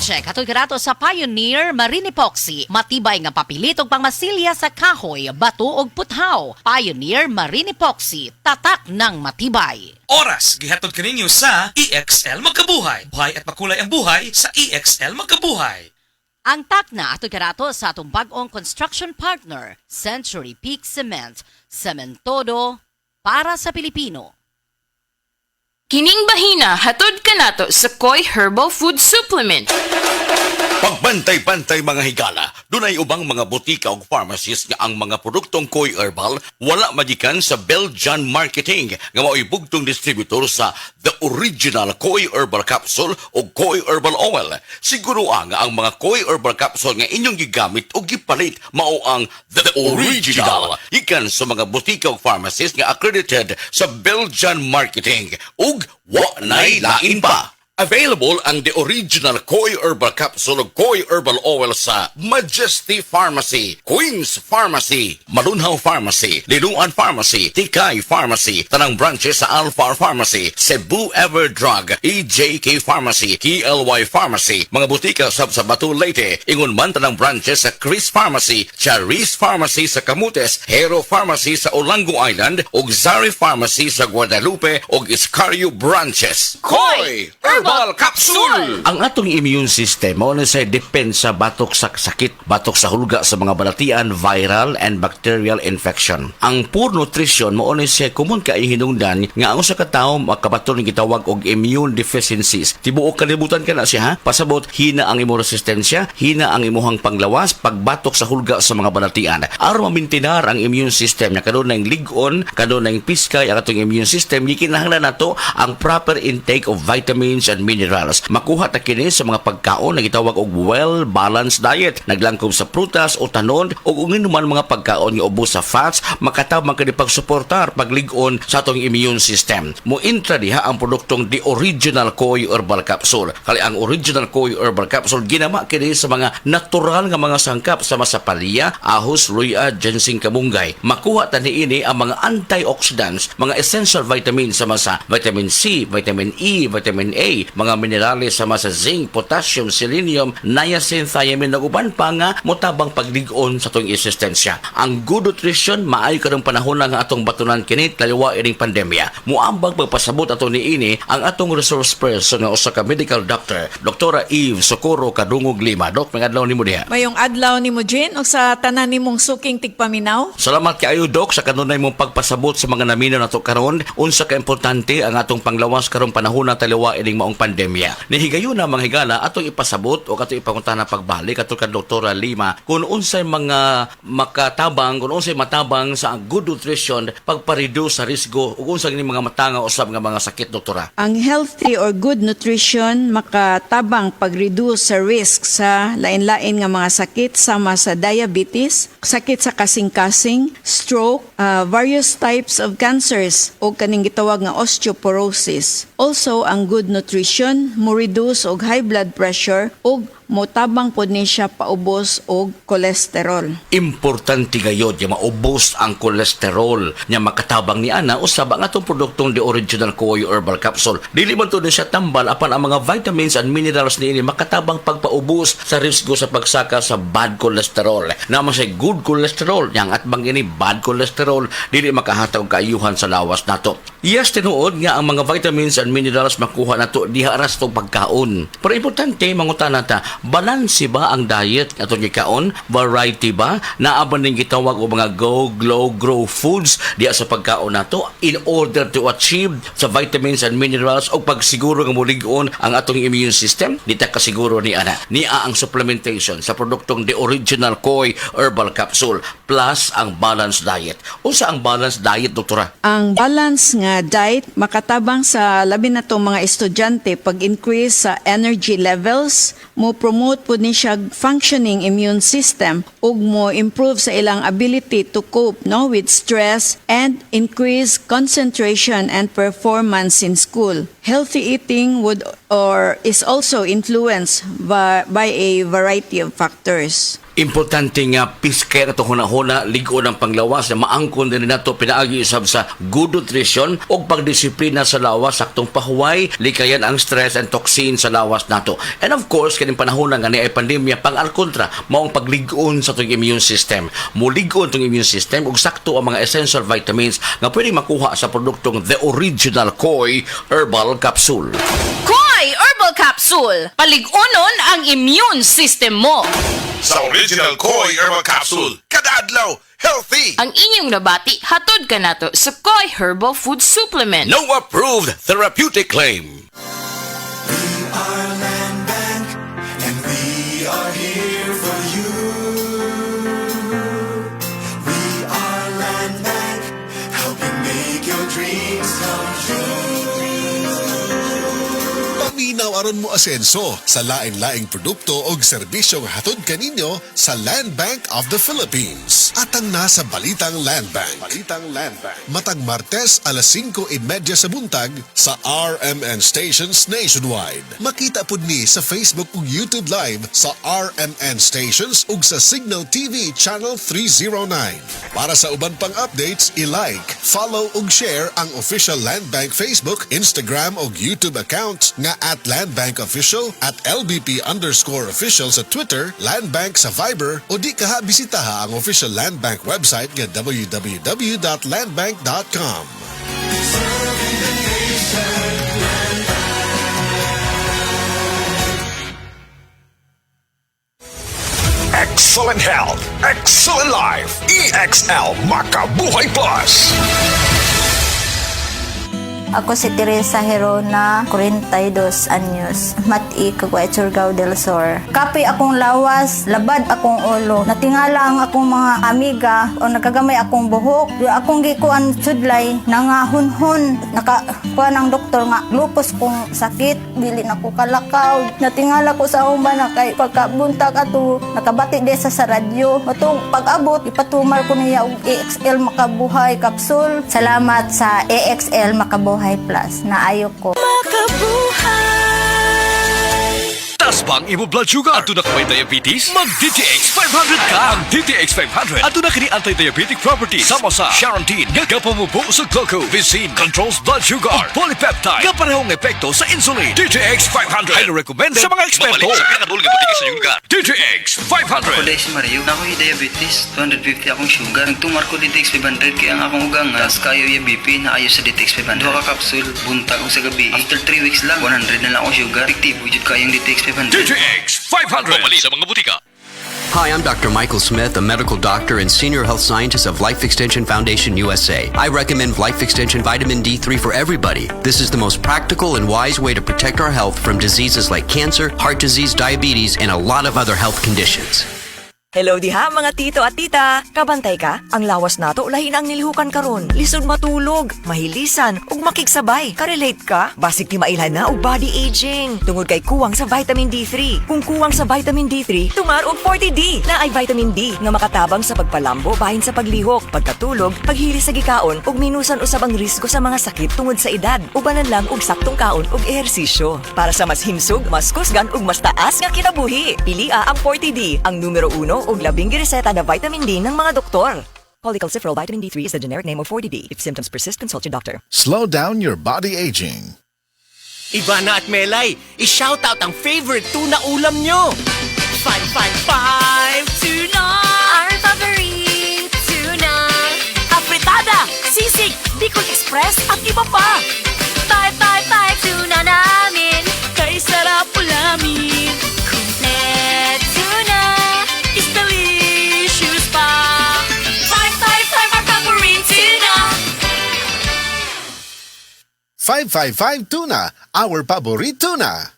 leche katoy karato sa Pioneer Marine Epoxy. Matibay nga papilit ug pangmasilya sa kahoy, bato ug puthaw. Pioneer Marine Epoxy, tatak ng matibay. Oras gihatod kaninyo sa EXL Magkabuhay. Buhay at makulay ang buhay sa EXL Magkabuhay. Ang takna atoy karato sa atong bag-ong construction partner, Century Peak Cement. Sementodo para sa Pilipino. Kining bahina hatod kanato sa Koi Herbal Food Supplement. Pagbantay-bantay mga higala, dunay ubang mga butika o pharmacies nga ang mga produktong Koi Herbal wala magikan sa Belgian Marketing nga mao'y bugtong distributor sa The Original Koi Herbal Capsule o Koi Herbal Oil. Siguro ang mga Koi Herbal Capsule nga inyong gigamit o gipalit mao ang The Original. Ikan sa mga butika o pharmacies nga accredited sa Belgian Marketing ug wa nay lain pa. Available ang The Original Koi Herbal Capsule o Koi Herbal Oil sa Majesty Pharmacy, Queen's Pharmacy, Malunhaw Pharmacy, Linuan Pharmacy, Tikay Pharmacy, tanang branches sa Alpha Pharmacy, Cebu Everdrug, EJK Pharmacy, KLY Pharmacy, mga butika sa Batu Leyte, ingon man tanang branches sa Chris Pharmacy, Charis Pharmacy sa Camotes, Hero Pharmacy sa Olango Island, ug Zari Pharmacy sa Guadalupe ug Iscario branches. Koi Herbal Capsule! Ang atong immune system mao na sa depensa batok sa sakit, batok sa hulga sa mga balatian, viral and bacterial infection. Ang poor nutrition mao na siya common kay hinungdan nga ang usa ka tawo makabaton ng gitawag og immune deficiencies. Tibuok kalibutan ka na siya ha. Pasabot hina ang imong resistensya, hina ang imong panglawas, pagbatok sa hulga sa mga balatian. Aron mamintinar ang immune system na kanunay lig-on, kanunay piskay ang atong immune system, gikinahanglan nato ang proper intake of vitamins and minerals. Makuha ta kini sa mga pagkaon na gitawag og well-balanced diet. Naglangkob sa prutas o tanon o kung inuman mga pagkaon nga ubos sa fats, makatabang kini pagsuportar paglig-on sa atong immune system. Muintra diha ang produktong The Original Koi Herbal Capsule. Kali ang Original Koi Herbal Capsule ginama kini sa mga natural nga mga sangkap sa masapalya, ahos, luya, ginseng, kamunggay. Makuha ta niini ang mga antioxidants, mga essential vitamins sama sa vitamin C, vitamin E, vitamin A, mga minerales sama sa zinc, potassium, selenium, niacin, thiamine ug uban pa nga motabang paglig-on sa atong resistensya. Ang good nutrition maayo karong panahon nga atong batunan kini taliwa ining pandemya. Muambag pagpasabot ato niini ang atong resource person nga usa ka medical doctor, Dr. Eve Socorro Kadungog Lima. Dok, may adlaw nimo diha. Mayong adlaw nimo Jean ug sa tanan nimong suking tigpaminaw. Salamat kaayo Dok sa kanunay mong pagpasabot sa mga naminaw nato karon. Unsa ka importante ang atong panglawas karong panahon na taliwa ining maong pandemya. Nihigayon na mga higala atong ipasabot o katong ipangunta na pagbalik ato kan Dr. Lima kung unsay mga makatabang, kung unsay matabang sa good nutrition pagpa-reduce sa risgo ug unsay mga matanga usab nga mga sakit doktora. Ang healthy or good nutrition makatabang pag-reduce sa risk sa lain-lain nga mga sakit sama sa diabetes, sakit sa kasing-kasing, stroke, various types of cancers o kaning gitawag nga osteoporosis. Also, ang good nutrition mo reduce og high blood pressure ug motabang pod ni siya paubos og kolesterol. Importante gayod nga maubos ang kolesterol nya makatabang ni ana usab ang atong produktong The Original Koi Herbal Capsule. Dili man to siya tambal apan ang mga vitamins and minerals niini makatabang pagpaubos sa risgo sa pagsaka sa bad cholesterol. Naman sa good cholesterol yang atbang ini bad cholesterol dili makahatag og kaayuhan sa lawas nato. Yes, tinuod nga ang mga vitamins and minerals makuha nato diha ra sa pagkaon. Pero importante mangutan nata, balanse ba ang diet atong gikaon? Variety ba? Naa ba ning gitawag og mga go, glow, grow foods diha sa pagkaon nato in order to achieve sa vitamins and minerals o pagsiguro nga mulig-on ang atong immune system? Dita kasiguro ni ana. Nia ang supplementation sa produktong The Original Koi Herbal Capsule plus ang balanced diet. Unsa ang balanced diet, doktora? Ang balance nga diet makatabang sa labi na to mga estudyante pag-increase sa energy levels, mo promote po ni siya functioning immune system ug mo improve sa ilang ability to cope with stress and increase concentration and performance in school. Healthy eating would or is also influenced by a variety of factors. Importante nga piskay na ito hunahuna, ligo ng panglawas na maangkon din nato pinaagi usab sa good nutrition o pagdisiplina sa lawas, saktong pahuway, likayan ang stress and toxin sa lawas nato. And of course, kaning panahon nga ni ay pandemya, pang alkontra, maong pagligon sa itong immune system. Muligon itong immune system ug sakto ang mga essential vitamins nga pwede makuha sa produktong The Original Koi Herbal Capsule. Koi Herbal Capsule. Paligunon ang immune system mo. Sa Original Koi Herbal Capsule, kada adlaw, healthy! Ang inyong nabati, hatod ka nato sa Koi Herbal Food Supplement. No approved therapeutic claim. Our land bank, and we are here for you. We are land bank, helping make your dreams come true. Paminaw aron mo asenso sa lain-laing produkto o serbisyong hatod kaninyo sa Land Bank of the Philippines. Atang nasa Balitang Land Bank. Matag Martes alas 5:30 sa buntag sa RMN stations nationwide. Makita pud ni sa Facebook ug YouTube Live sa RMN stations ug sa Signal TV Channel 309. Para sa uban pang updates, i-like, follow ug share ang official Land Bank Facebook, Instagram ug YouTube accounts nga @LandBankOfficial, @LBP_official sa Twitter, Land Bank sa Viber o di kaha bisitaha ang official Land Bank website nga www.landbank.com. Excellent health, excellent life. EXL Makabuhay Plus. Ako si Teresa Herona, 42 anyos, mati kagway Surigao del Sur. Kapi akong lawas, labad akong ulo. Natingala ang akong mga amiga o nagagamay akong buhok. Di akong gikuan sudlay, nangahunhon. Nakakuha ng doktor nga, lupus kong sakit, dili na ko kalakaw. Natingala ko sa umba na kay pagkabuntag ato, nakabati desa sa radyo. Matong pag-abot, ipatumar ko niya og EXL Makabuhay Capsule. Salamat sa EXL Makabuhay Plus na ayo ko. Taas bang imo blood sugar? Ato na may diabetes? Mag DTX 500 ka! Ang DTX 500 ato na kini anti-diabetic properties sama sa Charantine nga kapamubo sa glucose, Vicin controls blood sugar ug polypeptide nga parehong epekto sa insulin. DTX 500 ay recommended sa mga eksperto. Mabalik sa pinakadulong butika sa iyong lugar. DTX 500. Ako si Mario, na ako'y diabetes, 250 akong sugar. Nagtumar ko DTX 500 kaya ang akong ugang tas kayo yung BP na ayos sa DTX 500. Duha ka kapsul, buntag ko sa gabi. After 3 weeks lang, 100 na lang akong sugar. Efektibo jud kayong DTX 500. DTX 500. Pumali sa mga butika. Hi, I'm Dr. Michael Smith, a medical doctor and senior health scientist of Life Extension Foundation USA. I recommend Life Extension Vitamin D3 for everybody. This is the most practical and wise way to protect our health from diseases like cancer, heart disease, diabetes, and a lot of other health conditions. Hello diha mga tito at tita. Kabantay ka? Ang lawas nato lahin ang nilihukan karon. Lisod matulog, mahilisan ug makigsabay. Ka-relate ka? Basig ti mailhan na og body aging. Tungod kay kuwang sa vitamin D3. Kung kuwang sa vitamin D3, tumar og 40D na ay vitamin D nga makatabang sa pagpalambo bahin sa paglihok, pagkatulog, paghilis sa gikaon ug minusan usab ang risgo sa mga sakit tungod sa edad. Ubanan lang og saktong kaon ug ehersisyo para sa mas himsog, mas kusgan ug mas taas nga kinabuhi. Pilia ang 40D, ang numero 1 ug labing gireseta na vitamin D ng mga doktor. Polycalciferol vitamin D3 is the generic name of 40D. If symptoms persist, consult your doctor. Slow down your body aging. Ivana at Melay, i-shoutout ang favorite tuna ulam nyo! 555 tuna! Our favorite tuna! Afritada, sisig, Bicol Express at iba pa! 555 tuna namin! Kay sarap ulamin! Complete tuna! Is delicious pa! 555 our favorite tuna! 555 Tuna, our paborito tuna.